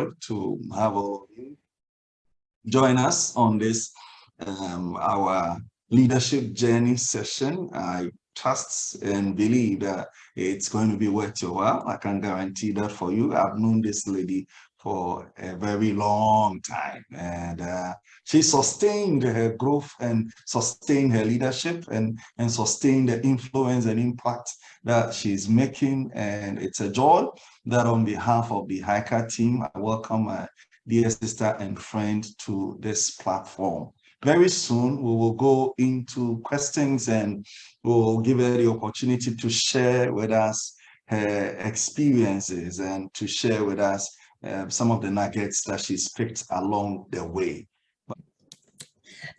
joy to have all of you join us on this our leadership journey session. I trust and believe that it's going to be worth your while. I can guarantee that for you. I've known this lady for a very long time, and she sustained her growth and sustained her leadership and sustained the influence and impact that she's making. And it's a joy that on behalf of the Hiker team, I welcome my dear sister and friend to this platform. Very soon, we will go into questions and we'll give her the opportunity to share with us her experiences and to share with us some of the nuggets that she's picked along the way.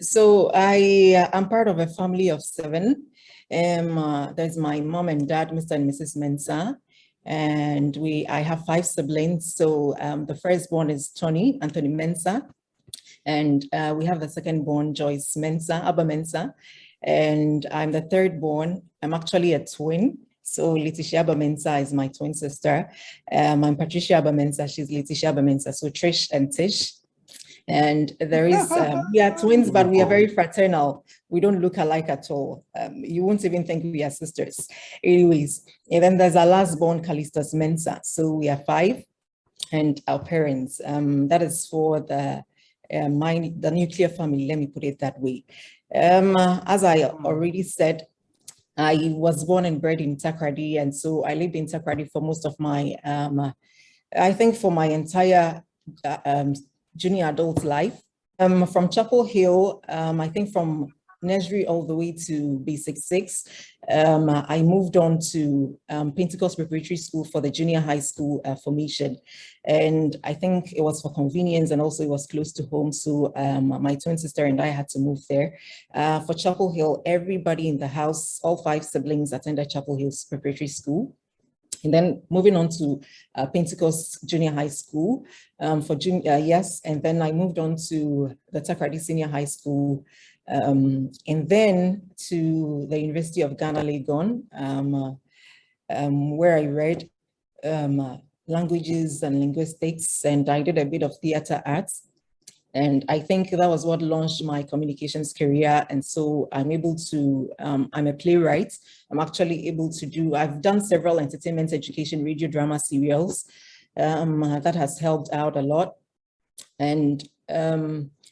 So I am part of a family of 7. There's my mom and dad, Mr. and Mrs. Mensah, and I have 5 siblings. So the firstborn is Tony, Anthony Mensah, and we have the second-born, Joyce Mensah, Aba Mensah, and I'm the third-born. I'm actually a twin. So Patricia Aba Mensah is my twin sister. I'm Patricia Aba Mensah, she's Patricia Aba Mensah, so Trish and Tish. And there is, we are twins, but we are very fraternal. We don't look alike at all. You won't even think we are sisters. Anyways, and then there's our last born, Callistus Mensah. So we are 5, and our parents. That is for the nuclear family, let me put it that way. As I already said, I was born and bred in Takoradi, and so I lived in Takoradi for most of my, I think for my entire junior adult life. From Chapel Hill, I think from nursery all the way to basic 6, I moved on to Pentecost Preparatory School for the junior high school formation. And I think it was for convenience, and also it was close to home. So my twin sister and I had to move there. For Chapel Hill, everybody in the house, all 5 siblings attended Chapel Hill's preparatory school. And then moving on to Pentecost Junior High School for junior, yes. And then I moved on to the Takoradi Senior High School, and then to the University of Ghana, Legon, where I read languages and linguistics, and I did a bit of theater arts. And I think that was what launched my communications career. And so I'm able to, I'm a playwright. I'm actually able to do, I've done several entertainment, education, radio drama serials. That has helped out a lot. And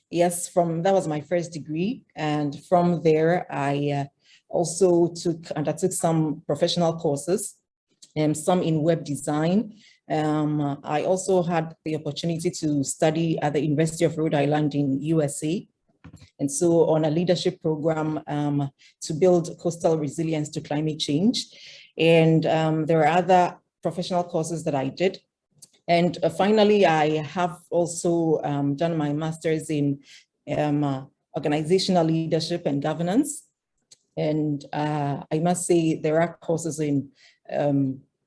yes, that was my first degree. And from there, I also undertook some professional courses, some in web design. I also had the opportunity to study at the University of Rhode Island in USA. And so on a leadership program to build coastal resilience to climate change. And there are other professional courses that I did. And finally, I have also done my master's in organizational leadership and governance. And I must say there are courses in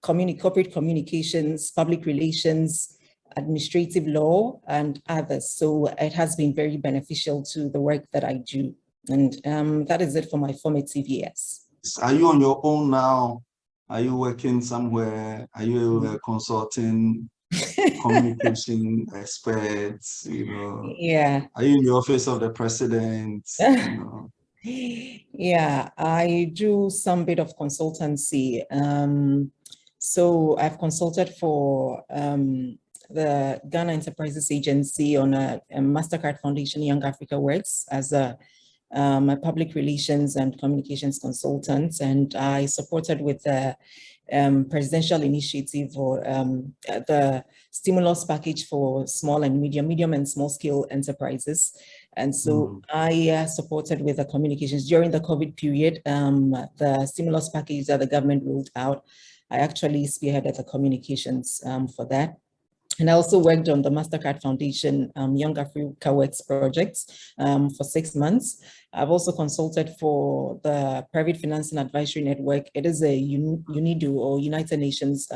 corporate communications, public relations, administrative law, and others. So it has been very beneficial to the work that I do. And that is it for my formative years. Are you on your own now? Are you working somewhere? Are you a consulting communication experts? You know? Yeah. Are you in the office of the president? You know? Yeah, I do some bit of consultancy. So I've consulted for the Ghana Enterprises Agency on a MasterCard Foundation Young Africa Works as a public relations and communications consultant. And I supported with the presidential initiative or the stimulus package for small and medium and small scale enterprises. And so I supported with the communications during the COVID period, the stimulus package that the government rolled out. I actually spearheaded the communications for that. And I also worked on the MasterCard Foundation Young Africa Works projects for 6 months. I've also consulted for the Private Financing Advisory Network. It is a UNIDO or United Nations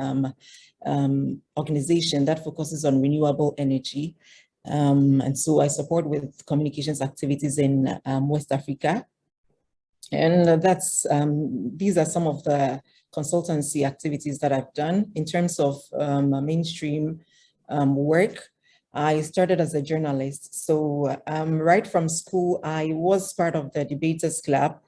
organization that focuses on renewable energy. And so I support with communications activities in West Africa. And that's these are some of the consultancy activities that I've done in terms of mainstream work. I started as a journalist. So right from school, I was part of the debaters club.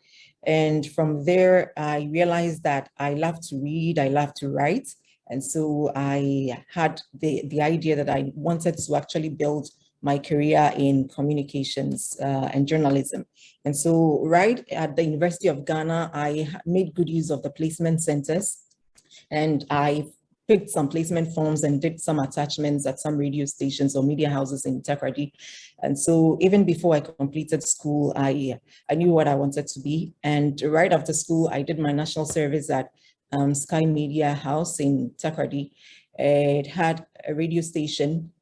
And from there, I realized that I love to read, I love to write. And so I had the idea that I wanted to actually build my career in communications and journalism. And so right at the University of Ghana, I made good use of the placement centers, and I picked some placement forms and did some attachments at some radio stations or media houses in Takoradi. And so even before I completed school, I knew what I wanted to be. And right after school, I did my national service at Sky Media House in Takoradi. It had a radio station,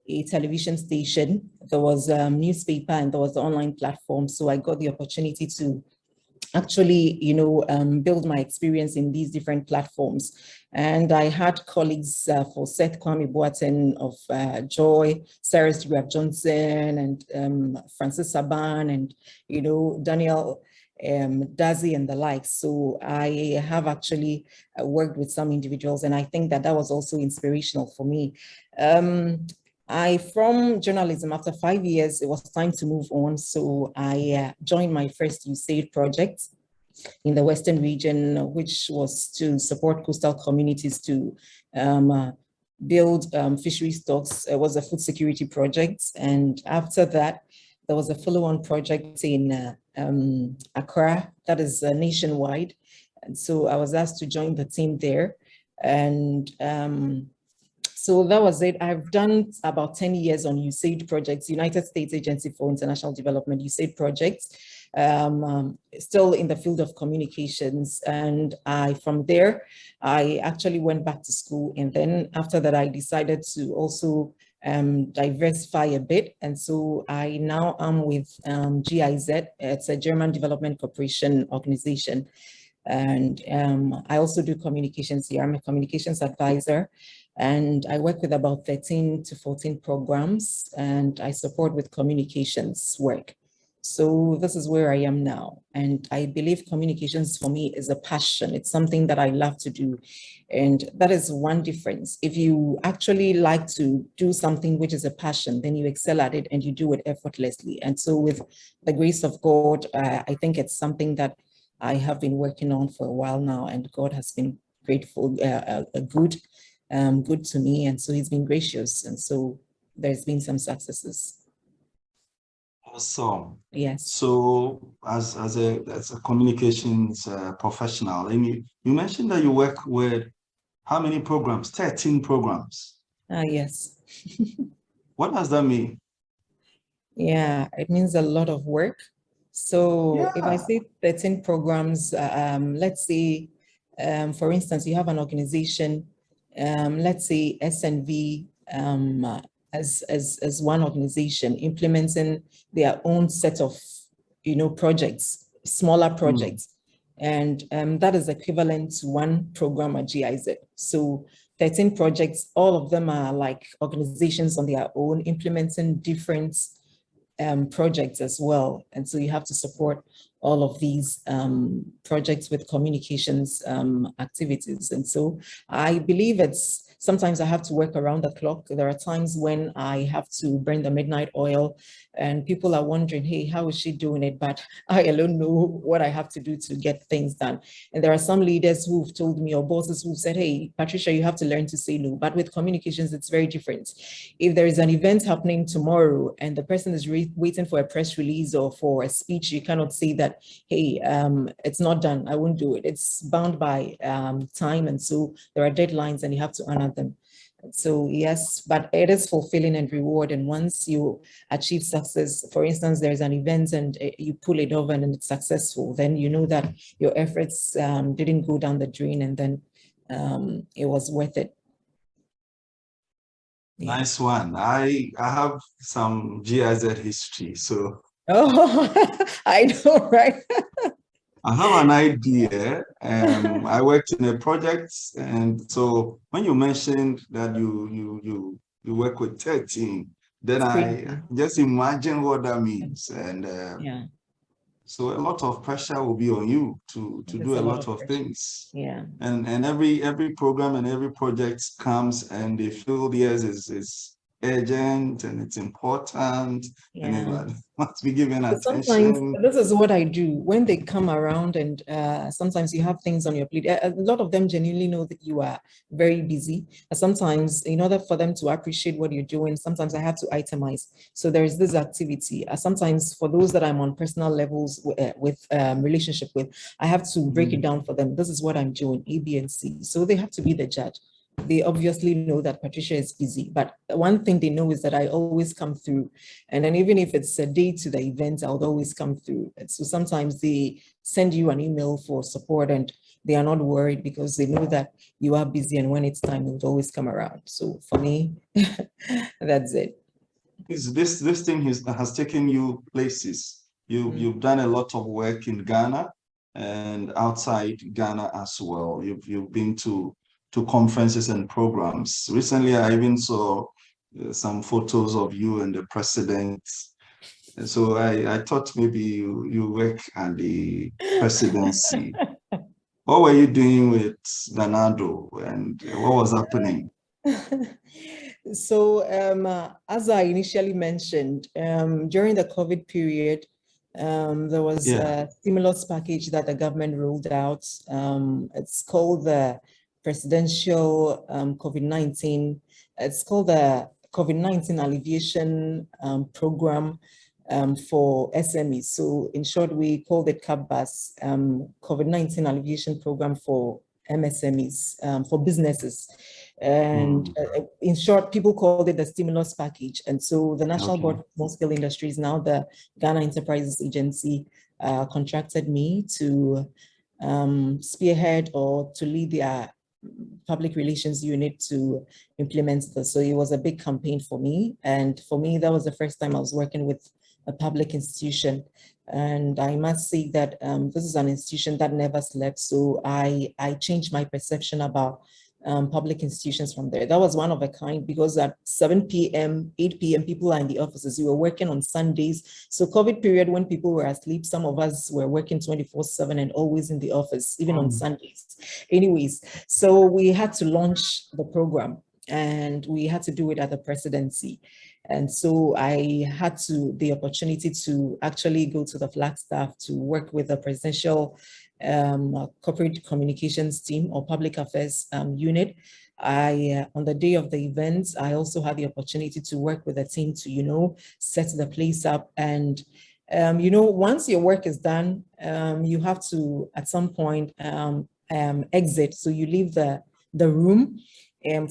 a television station, there was a newspaper, and there was the online platform. So I got the opportunity to actually, build my experience in these different platforms. And I had colleagues for Seth Kwame Boateng of Joy, Sarah Stewart Johnson, and Francis Saban, and, Daniel Dazi and the like. So I have actually worked with some individuals, and I think that that was also inspirational for me. From journalism, after 5 years, it was time to move on. So I joined my first USAID project in the Western region, which was to support coastal communities to build fishery stocks. It was a food security project. And after that, there was a follow-on project in Accra, that is nationwide. And so I was asked to join the team there. And so that was it. I've done about 10 years on USAID projects, United States Agency for International Development, USAID projects, still in the field of communications. And from there, I actually went back to school. And then after that, I decided to also diversify a bit. And so I now am with GIZ. It's a German Development Corporation organization. And I also do communications here. I'm a communications advisor, and I work with about 13 to 14 programs, and I support with communications work. So this is where I am now. And I believe communications for me is a passion. It's something that I love to do. And that is one difference. If you actually like to do something which is a passion, then you excel at it and you do it effortlessly. And so with the grace of God, I think it's something that I have been working on for a while now, and God has been grateful, good to me. And so he's been gracious. And so there's been some successes. Awesome. Yes. So as a communications professional, and you mentioned that you work with how many programs? 13 programs. Yes. What does that mean? Yeah, it means a lot of work. So if I say 13 programs, let's say, for instance, you have an organization, let's say SNV, as one organization implementing their own set of, projects, smaller projects. And that is equivalent to one program at GIZ. So 13 projects, all of them are like organizations on their own implementing different projects as well. And so you have to support all of these projects with communications activities. And so I believe sometimes I have to work around the clock. There are times when I have to burn the midnight oil, and people are wondering, hey, how is she doing it? But I alone know what I have to do to get things done. And there are some leaders who've told me, or bosses who've said, hey, Patricia, you have to learn to say no. But with communications, it's very different. If there is an event happening tomorrow and the person is waiting for a press release or for a speech, you cannot say that, hey, it's not done, I won't do it. It's bound by time. And so there are deadlines and you have to honor them. So yes, but it is fulfilling and reward. And once you achieve success, for instance, there's an event and you pull it over and it's successful, then you know that your efforts didn't go down the drain, and then it was worth it. Yeah. Nice one. I have some GIZ history, so. Oh, I know, right? I have an idea. I worked in a project, and so when you mentioned that you work with 13, then I just imagine what that means. And yeah. So a lot of pressure will be on you to do a lot of things. Yeah. And every program and every project comes and they feel theirs is urgent and it's important and Yeah. it must be given But sometimes attention. this is what I do when they come around, and sometimes you have things on your plate. A lot of them genuinely know that you are very busy. Sometimes, in order for them to appreciate what you're doing, sometimes I have to itemize. So there is this activity. Sometimes for those that I'm on personal levels with relationship with, I have to break it down for them. This is what I'm doing, A, B, and C. So they have to be the judge. They obviously know that Patricia is busy, but one thing they know is that I always come through. And then even if it's a day to the event, I'll always come through. And so sometimes they send you an email for support and they are not worried because they know that you are busy, and when it's time, you'll always come around. So for me, that's it. This thing has taken you places. You've done a lot of work in Ghana and outside Ghana as well. You've been to conferences and programs. Recently, I even saw some photos of you and the president. And so I thought maybe you work at the presidency. What were you doing with Danado and what was happening? So as I initially mentioned, during the COVID period, there was Yeah. a stimulus package that the government rolled out. It's called the Presidential COVID-19. It's called the COVID-19 Alleviation Program for SMEs. So in short, we called it CAPBAS, COVID-19 Alleviation Program for MSMEs, for businesses. And in short, people called it the stimulus package. And so the National Board of Small Scale Industries, now the Ghana Enterprises Agency, contracted me to spearhead or to lead their public relations unit to implement this. So it was a big campaign for me. And for me, that was the first time I was working with a public institution. And I must say that this is an institution that never slept. So I changed my perception about public institutions from there. That was one of a kind, because at 7 p.m., 8 p.m., people are in the offices. We were working on Sundays. So COVID period, when people were asleep, some of us were working 24/7 and always in the office, even on Sundays. Anyways, so we had to launch the program and we had to do it at the presidency. And so I had the opportunity to actually go to the Flagstaff to work with the presidential corporate communications team or public affairs unit. On the day of the event, I also had the opportunity to work with the team to, set the place up. And, once your work is done, you have to, at some point, exit. So you leave the room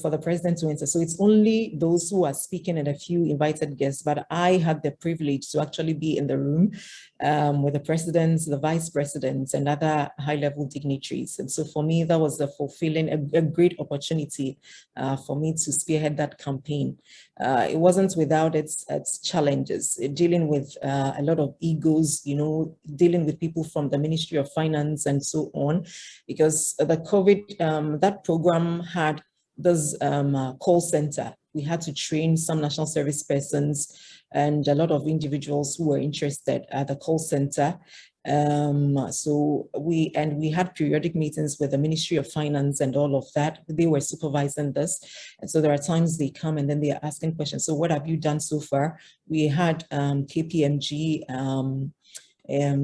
for the president to enter. So it's only those who are speaking and a few invited guests, but I had the privilege to actually be in the room with the presidents, the vice presidents, and other high-level dignitaries. And so for me, that was a great opportunity for me to spearhead that campaign. It wasn't without its challenges, dealing with a lot of egos, dealing with people from the Ministry of Finance and so on, because the COVID, that program had this call center. We had to train some national service persons and a lot of individuals who were interested at the call center. So we had periodic meetings with the Ministry of Finance and all of that. They were supervising this. And so there are times they come and then they are asking questions. So what have you done so far? We had KPMG,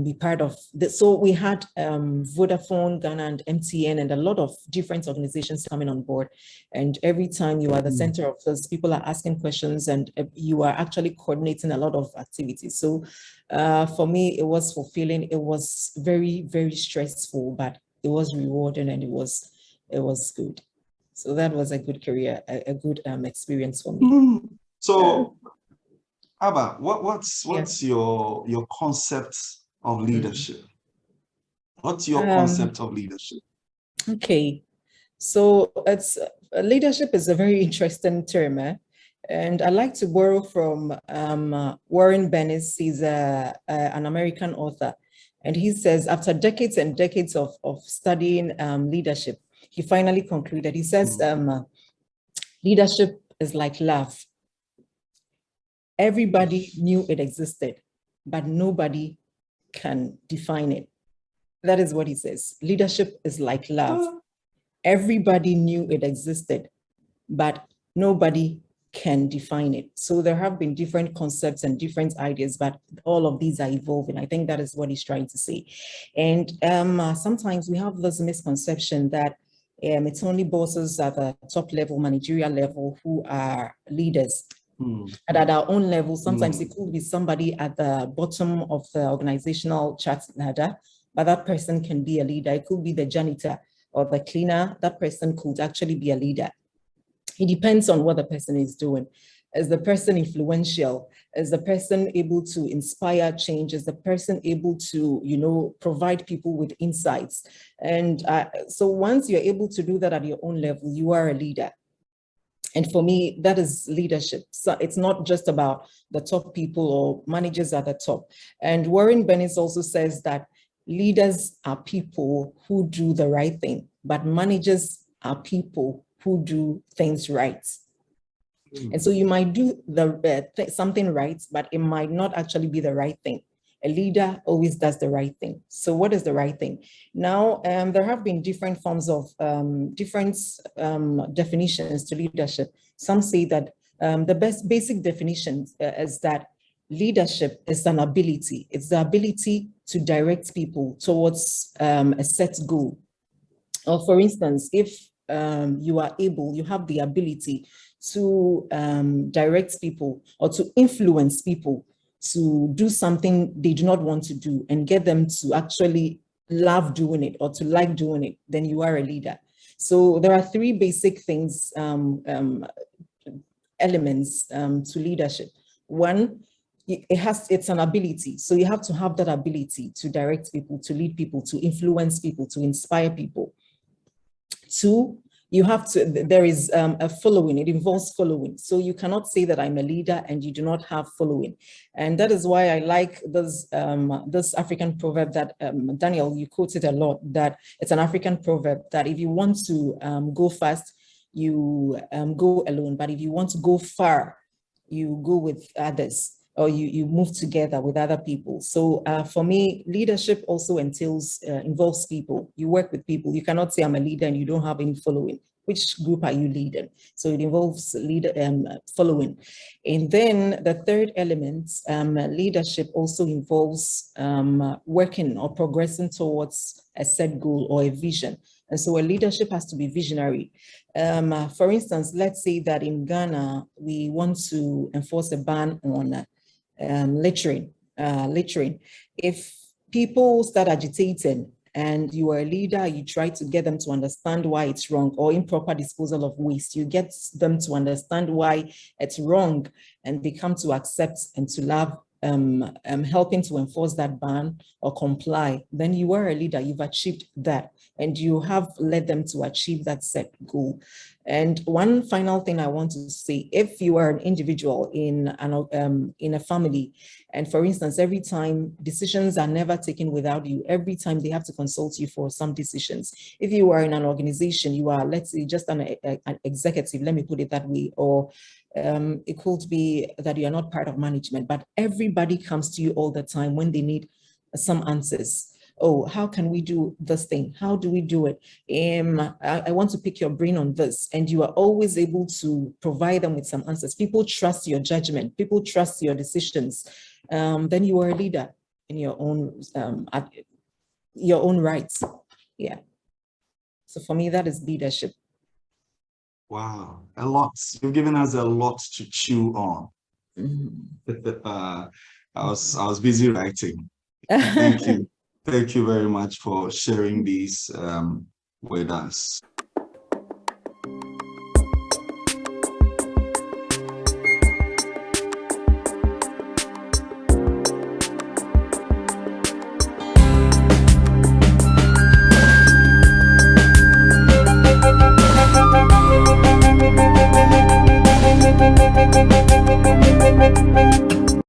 be part of this. So we had Vodafone, Ghana, and MTN, and a lot of different organizations coming on board. And every time you are the center of this, people are asking questions and you are actually coordinating a lot of activities. So for me, it was fulfilling. It was very, very stressful, but it was rewarding and it was good. So that was a good career, a good experience for me. So Aba, what's your concept of leadership? What's your concept of leadership? Okay, so leadership is a very interesting term, and I like to borrow from Warren Bennis. He's an American author, and he says after decades and decades of studying leadership, he finally concluded. He says leadership is like love. Everybody knew it existed, but nobody can define it. That is what he says. Leadership is like love. Everybody knew it existed, but nobody can define it. So there have been different concepts and different ideas, but all of these are evolving. I think that is what he's trying to say. And sometimes we have this misconception that it's only bosses at the top level, managerial level, who are leaders. And at our own level, sometimes it could be somebody at the bottom of the organizational chart ladder, but that person can be a leader. It could be the janitor or the cleaner. That person could actually be a leader. It depends on what the person is doing. Is the person influential? Is the person able to inspire change? Is the person able to, you know, provide people with insights? And so once you're able to do that at your own level, you are a leader. And for me, that is leadership. So it's not just about the top people or managers at the top. And Warren Bennis also says that leaders are people who do the right thing, but managers are people who do things right. And so you might do something right, but it might not actually be the right thing. A leader always does the right thing. So what is the right thing? Now, there have been different forms of definitions to leadership. Some say that the basic definition is that leadership is an ability. It's the ability to direct people towards a set goal. Or for instance, if you have the ability to direct people or to influence people to do something they do not want to do and get them to actually love doing it or to like doing it, then you are a leader. So there are three basic things, elements to leadership. One, it's an ability. So you have to have that ability to direct people, to lead people, to influence people, to inspire people. Two, there is a following. It involves following. So you cannot say that I'm a leader and you do not have following. And that is why I like this African proverb that, Daniel, you quoted a lot, that it's an African proverb that if you want to go fast, you go alone. But if you want to go far, you go with others, or you move together with other people. So for me, leadership also involves people. You work with people. You cannot say I'm a leader and you don't have any following. Which group are you leading? So it involves following. And then the third element, leadership also involves working or progressing towards a set goal or a vision. And so a leadership has to be visionary. For instance, let's say that in Ghana, we want to enforce a ban on littering. If people start agitating and you are a leader, you try to get them to understand why it's wrong, or improper disposal of waste, you get them to understand why it's wrong, and they come to accept and to love helping to enforce that ban or comply, then you are a leader. You've achieved that, and you have led them to achieve that set goal. And one final thing I want to say, if you are an individual in a family, and for instance, every time decisions are never taken without you, every time they have to consult you for some decisions. If you are in an organization, you are, let's say, just an executive, let me put it that way, or it could be that you are not part of management, but everybody comes to you all the time when they need some answers. Oh, how can we do this thing? How do we do it? I want to pick your brain on this. And you are always able to provide them with some answers. People trust your judgment. People trust your decisions. Then you are a leader in your own rights. Yeah. So for me, that is leadership. Wow, a lot. You've given us a lot to chew on. I was busy writing. Thank you. Thank you very much for sharing these with us.